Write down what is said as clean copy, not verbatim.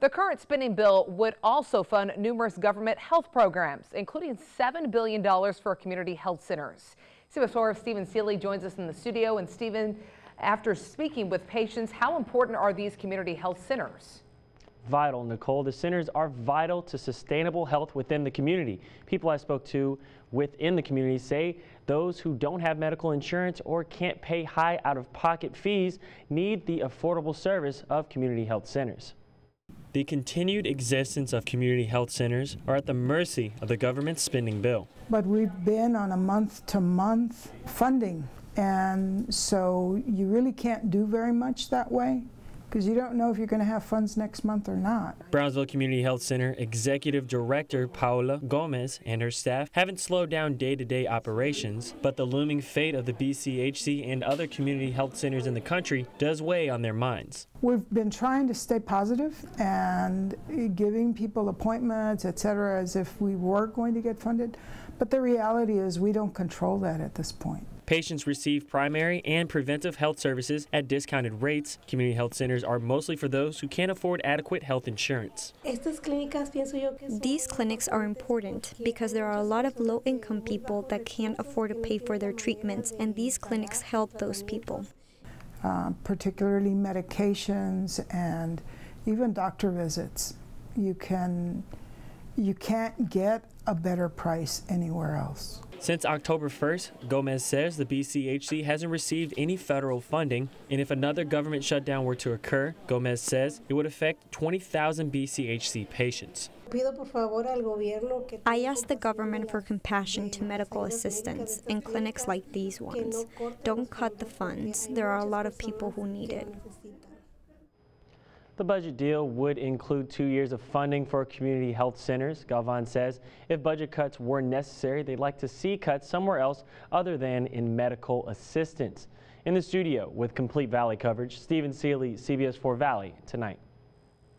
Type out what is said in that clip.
The current spending bill would also fund numerous government health programs, including $7 billion for community health centers. CBS 4's Stephen Seeley joins us in the studio. And Stephen, after speaking with patients, how important are these community health centers? Vital, Nicole. The centers are vital to sustainable health within the community. People I spoke to within the community say those who don't have medical insurance or can't pay high out-of-pocket fees need the affordable service of community health centers. The continued existence of community health centers are at the mercy of the government's spending bill. But we've been on a month-to-month funding, and so you really can't do very much that way, because you don't know if you're going to have funds next month or not. Brownsville Community Health Center Executive Director Paola Gomez and her staff haven't slowed down day-to-day operations, but the looming fate of the BCHC and other community health centers in the country does weigh on their minds. We've been trying to stay positive and giving people appointments, etc., as if we were going to get funded, but the reality is we don't control that at this point. Patients receive primary and preventive health services at discounted rates. Community health centers are mostly for those who can't afford adequate health insurance. These clinics are important because there are a lot of low-income people that can't afford to pay for their treatments, and these clinics help those people. Particularly medications and even doctor visits. You can't get a better price anywhere else. Since October 1st, Gomez says the BCHC hasn't received any federal funding, and if another government shutdown were to occur, Gomez says it would affect 20,000 BCHC patients. I ask the government for compassion to medical assistants and clinics like these ones. Don't cut the funds. There are a lot of people who need it. The budget deal would include 2 years of funding for community health centers. Galvan says if budget cuts were necessary, they'd like to see cuts somewhere else other than in medical assistance. In the studio with complete Valley coverage, Stephen Seeley, CBS 4 Valley Tonight.